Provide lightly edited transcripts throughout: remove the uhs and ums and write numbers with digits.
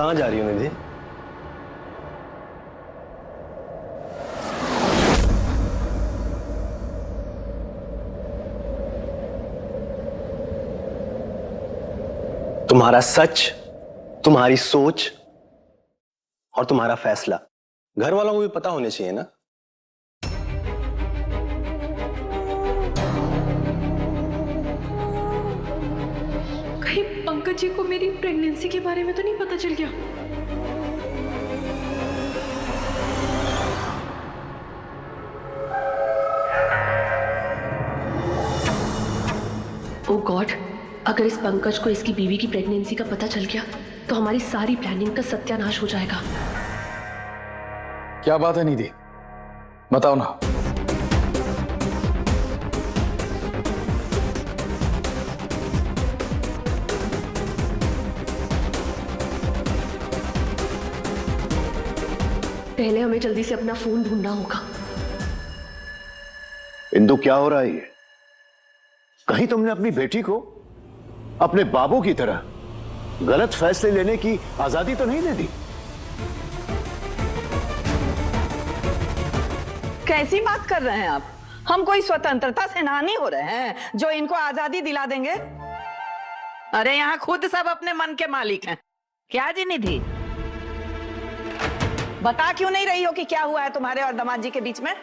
कहाँ जा रही हो निधि? तुम्हारा सच, तुम्हारी सोच और तुम्हारा फैसला घर वालों को भी पता होने चाहिए ना। कहीं पंकज जी को मेरी प्रेगनेंसी के बारे में तो नहीं पता चल गया? ओह गॉड, अगर इस पंकज को इसकी बीवी की प्रेगनेंसी का पता चल गया तो हमारी सारी प्लानिंग का सत्यानाश हो जाएगा। क्या बात है निधि, बताओ ना। पहले हमें जल्दी से अपना फोन ढूंढना होगा। इंदु, क्या हो रहा है ये? कहीं तुमने अपनी बेटी को अपने बाबू की तरह गलत फैसले लेने की आजादी तो नहीं दे दी? कैसी बात कर रहे हैं आप? हम कोई स्वतंत्रता सेनानी हो रहे हैं जो इनको आजादी दिला देंगे? अरे यहाँ खुद सब अपने मन के मालिक हैं। क्या जी निधि, बता क्यों नहीं रही हो कि क्या हुआ है तुम्हारे और दामाद जी के बीच में?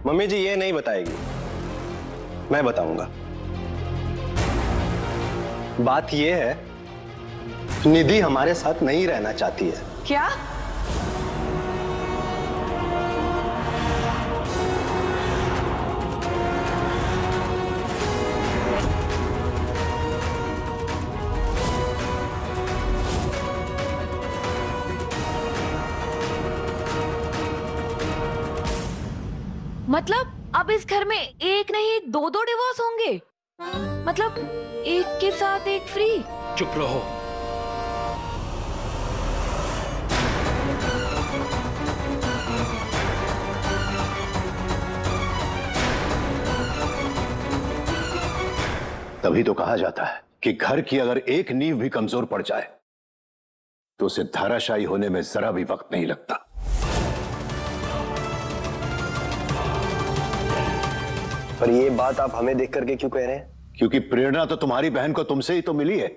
मम्मी जी ये नहीं बताएगी, मैं बताऊंगा। बात ये है, निधि हमारे साथ नहीं रहना चाहती है। क्या? मतलब अब इस घर में एक नहीं दो दो डिवोर्स होंगे? मतलब एक के साथ एक फ्री? चुप रहो। तभी तो कहा जाता है कि घर की अगर एक नींव भी कमजोर पड़ जाए तो उसे धराशायी होने में जरा भी वक्त नहीं लगता। पर ये बात आप हमें देख करके क्यों कह रहे हैं? क्योंकि प्रेरणा तो तुम्हारी बहन को तुमसे ही तो मिली है।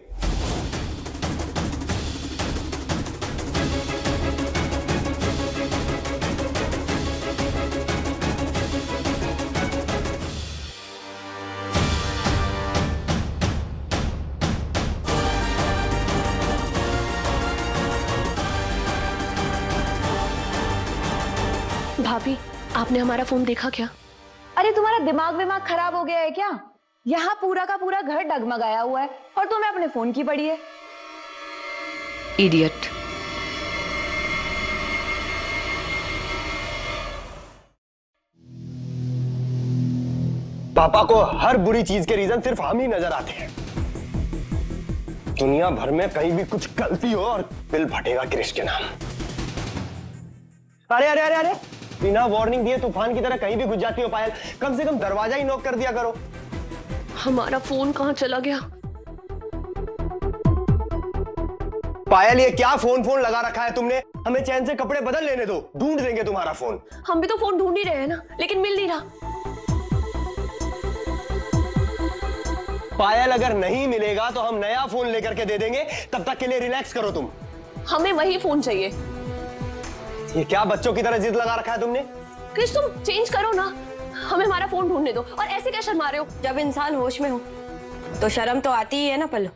भाभी, आपने हमारा फोन देखा क्या? अरे तुम्हारा दिमाग विमाग खराब हो गया है क्या? यहाँ पूरा का पूरा घर डगमगाया हुआ है और तुम्हें अपने फोन की पड़ी है। इडियट। पापा को हर बुरी चीज के रीजन सिर्फ हम ही नजर आते हैं। दुनिया भर में कहीं भी कुछ गलती हो और दिल फटेगा क्रिश के नाम। अरे अरे अरे अरे, बिना वार्निंग दिए तूफान की तरह कहीं भी घुस जाती हो पायल। कम से कम दरवाजा ही नॉक कर दिया करो। हमारा फोन कहाँ चला गया? पायल, ये क्या फोन फोन लगा रखा है तुमने? हमें चैन से कपड़े बदल लेने दो, ढूंढ देंगे तुम्हारा फोन। हम भी तो फोन ढूंढ ही रहे हैं ना, लेकिन मिल नहीं रहा। पायल, अगर नहीं मिलेगा तो हम नया फोन लेकर के दे देंगे। तब तक के लिए रिलैक्स करो तुम। हमें वही फोन चाहिए। ये क्या बच्चों की तरह जिद लगा रखा है तुमने? क्रिश, तुम चेंज करो ना, हमें हमारा फोन ढूंढने दो। और ऐसे क्या शर्मा रहे हो? जब इंसान होश में हो तो शर्म तो आती ही है ना पल्लू।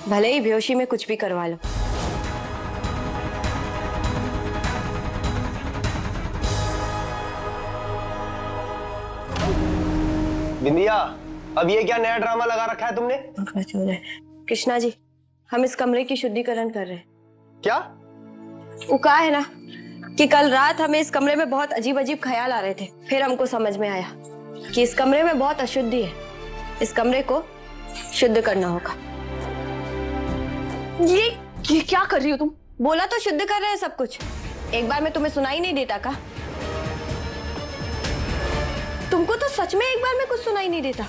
भले ही बेहोशी में कुछ भी करवा लो। बिंदिया, अब ये क्या नया ड्रामा लगा रखा है तुमने? कृष्णा जी, हम इस कमरे की शुद्धिकरण कर रहे हैं। क्या? वो कहा है ना कि कल रात हमें इस कमरे में बहुत अजीब अजीब ख्याल आ रहे थे। फिर हमको समझ में आया कि इस कमरे में बहुत अशुद्धि है। इस कमरे को शुद्ध करना होगा। ये क्या कर रही हो तुम? बोला तो शुद्ध कर रहे हैं सब कुछ। एक बार में तुम्हें सुनाई नहीं देता का? तुमको तो सच में एक बार में कुछ सुनाई नहीं देता।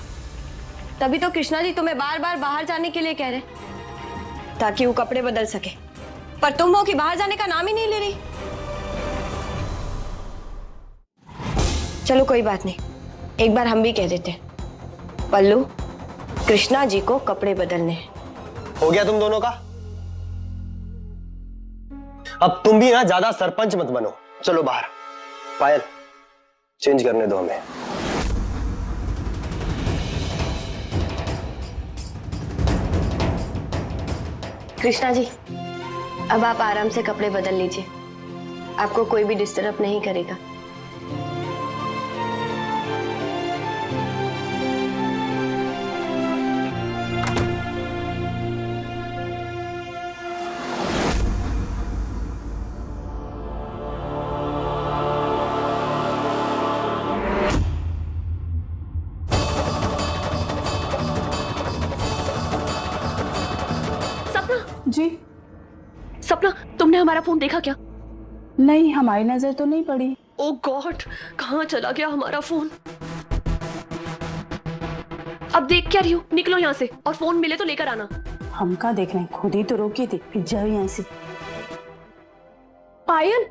तभी तो कृष्णा जी तुम्हें बार बार बाहर जाने के लिए कह रहे, ताकि वो कपड़े बदल सके। पर तुम हो कि बाहर जाने का नाम ही नहीं ले रही। चलो कोई बात नहीं, एक बार हम भी कह देते हैं, पल्लू कृष्णा जी को कपड़े बदलने हैं। हो गया तुम दोनों का? अब तुम भी ना ज्यादा सरपंच मत बनो। चलो बाहर। पायल, चेंज करने दो हमें। कृष्णा जी, अब आप आराम से कपड़े बदल लीजिए, आपको कोई भी डिस्टर्ब नहीं करेगा। जी सपना, तुमने हमारा फोन देखा क्या? नहीं, हमारी नजर तो नहीं पड़ी। ओ गॉड, कहाँ चला गया हमारा फोन? अब देख क्या रही हो? निकलो यहाँ से, और फोन मिले तो लेकर आना। हम कहाँ देख रहे हैं, खुद ही तो रोके थे, फिर जाओ यहाँ से। पायल,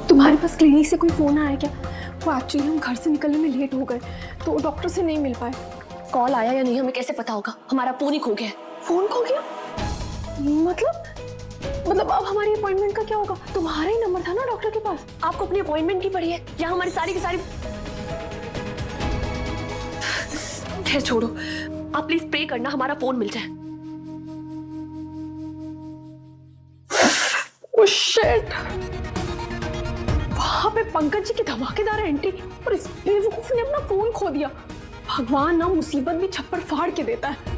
तुम्हारे पास क्लिनिक से कोई फोन आया क्या? वो एक्चुअली हम घर से निकलने में लेट हो गए तो डॉक्टर से नहीं मिल पाए। कॉल आया या नहीं हमें कैसे पता होगा? हमारा फोन ही खो गया है। फोन खो गया? मतलब अब हमारी अपॉइंटमेंट का क्या होगा? तुम्हारा ही नंबर था ना डॉक्टर के पास। आपको अपनी अपॉइंटमेंट की पड़ी है या हमारी सारी की सारी? खैर छोड़ो, आप प्लीज प्रे करना हमारा फोन मिल जाए। ओह शिट, वहां पे पंकज जी की धमाकेदार एंट्री और इस बेवकूफ ने अपना फोन खो दिया। भगवान ना मुसीबत भी छप्पर फाड़ के देता है।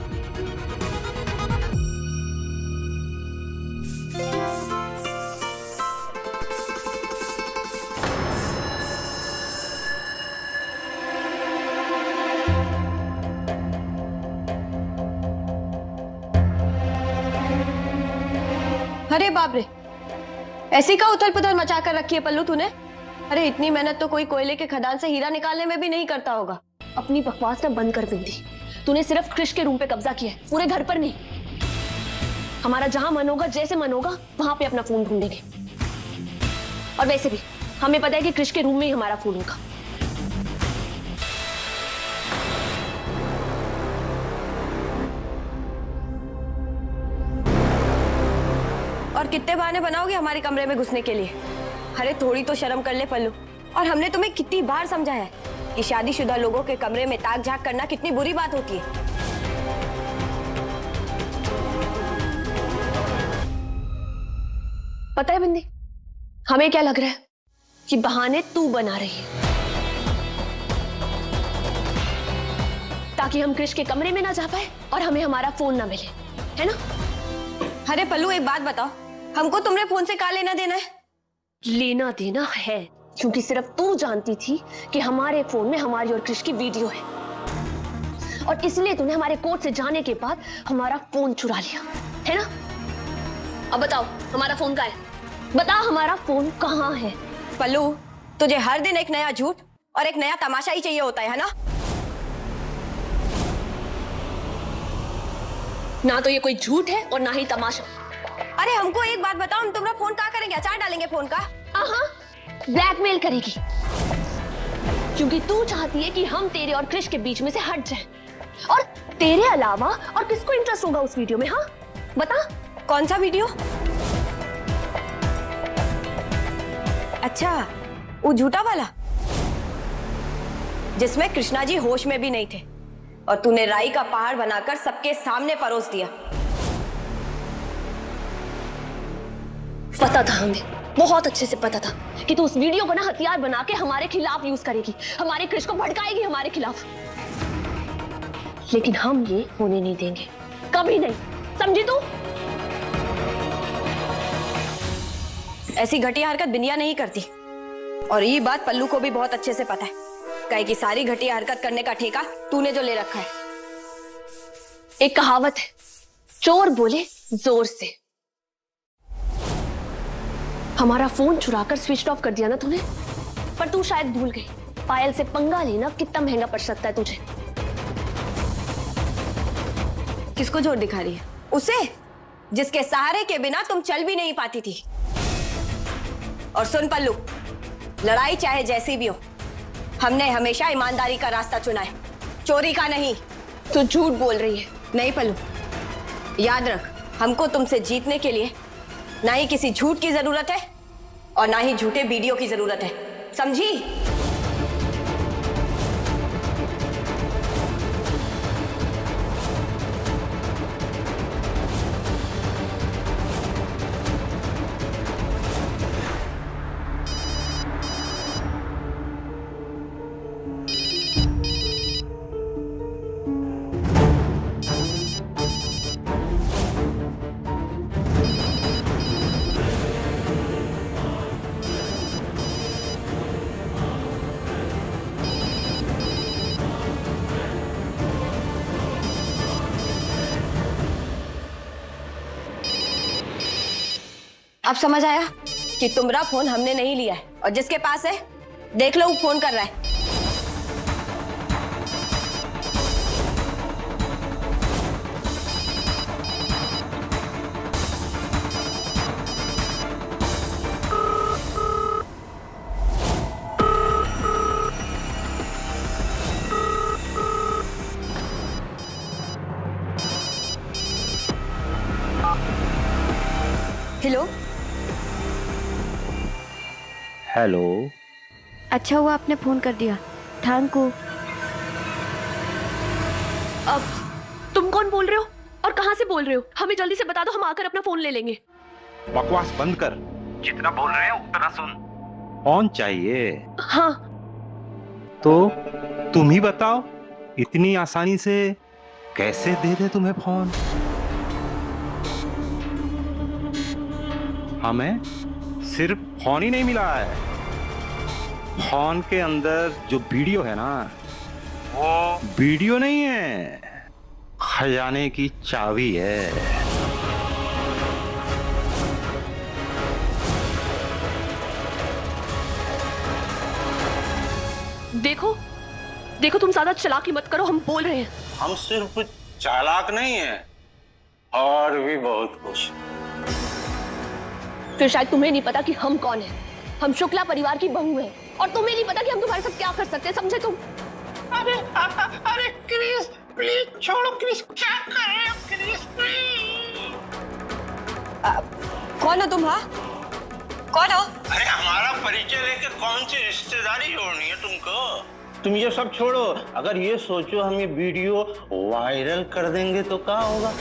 अरे बाप रे, ऐसी का उथल पुथल मचा कर रखी है पल्लू तूने? अरे इतनी मेहनत तो कोई कोयले के खदान से हीरा निकालने में भी नहीं करता होगा। अपनी बकवास ना बंद कर बिंदी। तूने सिर्फ कृष के रूम पे कब्जा किया है, पूरे घर पर नहीं। हमारा जहां मन होगा, जैसे मन होगा, वहां पे अपना फोन ढूंढेंगे। और वैसे भी हमें पता है कि कृष के रूम में ही हमारा फोन होगा। और कितने बहाने बनाओगे हमारे कमरे में घुसने के लिए? अरे थोड़ी तो शर्म कर ले पल्लू। और हमने तुम्हें कितनी बार समझाया है कि शादीशुदा लोगों के कमरे में ताक झाक करना कितनी बुरी बात होती है। पता है बिंदी, हमें क्या लग रहा है कि बहाने तू बना रही है ताकि हम कृष के कमरे में ना जा पाए और हमें हमारा फोन ना मिले, है ना? अरे पल्लू एक बात बताओ, हमको तुमने फोन से क्या लेना देना है? लेना देना है, क्योंकि सिर्फ तू जानती थी कि हमारे फोन में हमारी और कृष की वीडियो है, और इसलिए तूने हमारे कोर्ट से जाने के बाद हमारा फोन चुरा लिया, है ना? अब बताओ हमारा फोन कहाँ है? बता हमारा फोन कहाँ है? पल्लू, तुझे हर दिन एक नया झूठ और एक नया तमाशा ही चाहिए होता है ना? ना तो ये कोई झूठ है और ना ही तमाशा। अरे हमको एक बात बताओ, हम तुम्हारा फोन क्या करेंगे? अचार डालेंगे फोन का? ब्लैकमेल करेगी, क्योंकि तू चाहती है कि हम तेरे और कृष के बीच में से हट जाएं। और तेरे अलावा और किसको इंटरेस्ट होगा उस वीडियो में? हाँ बता। कौन सा वीडियो? अच्छा, वो झूठा वाला जिसमें कृष्णा जी होश में भी नहीं थे और तूने राई का पहाड़ बनाकर सबके सामने परोस दिया। पता था, हमें बहुत अच्छे से पता था कि तू उस वीडियो को ना हथियार बना के हमारे खिलाफ यूज करेगी, हमारे कृष को भड़काएगी हमारे खिलाफ। लेकिन हम ये होने नहीं देंगे, कभी नहीं, समझी तू? ऐसी घटिया हरकत बिंदिया नहीं करती, और ये बात पल्लू को भी बहुत अच्छे से पता है, कहे कि सारी घटिया हरकत करने का ठेका तूने जो ले रखा है। एक कहावत है, चोर बोले जोर से। हमारा फोन चुराकर स्विच ऑफ कर दिया ना तूने, पर तू शायद भूल गई पायल से पंगा लेना कितना महंगा पड़ सकता है तुझे। किसको जोर दिखा रही है? उसे, जिसके सहारे के बिना तुम चल भी नहीं पाती थी। और सुन पल्लू, लड़ाई चाहे जैसी भी हो, हमने हमेशा ईमानदारी का रास्ता चुना है, चोरी का नहीं। तू झूठ बोल रही है। नहीं पल्लू, याद रख, हमको तुमसे जीतने के लिए ना ही किसी झूठ की जरूरत है और ना ही झूठे वीडियो की जरूरत है, समझी? अब समझ आया कि तुम्हारा फोन हमने नहीं लिया है, और जिसके पास है देख लो वो फोन कर रहा है। हेलो। हेलो। अच्छा हुआ आपने फोन कर दिया, थैंक यू। अब तुम कौन बोल रहे हो और कहां से बोल रहे हो? हमें जल्दी से बता दो, हम आकर अपना फोन ले लेंगे। बकवास बंद कर, जितना बोल रहे हैं उतना सुन। फोन चाहिए? हाँ। तो तुम ही बताओ, इतनी आसानी से कैसे दे दे तुम्हें फोन? हमें सिर्फ फोन ही नहीं मिला है, फोन के अंदर जो वीडियो है ना, वो वीडियो नहीं है, खजाने की चाबी है। देखो देखो, तुम ज्यादा चालाकी मत करो, हम बोल रहे हैं। हम सिर्फ चालाक नहीं हैं, और भी बहुत कुछ। फिर शायद तुम्हें नहीं पता कि हम कौन हैं। हम शुक्ला परिवार की बहू हैं, और तुम्हें नहीं पता कि हम तुम्हारे साथ क्या कर सकते हैं, समझे तुम? अरे क्रिस प्लीज छोड़ो, क्रिस क्या कर रहे हो क्रिस प्लीज? कौन हो तुम? हाँ कौन हो? अरे हमारा परिचय लेके कौन सी रिश्तेदारी जोड़नी है तुमको? तुम ये सब छोड़ो, अगर ये सोचो हम ये वीडियो वायरल कर देंगे तो क्या होगा?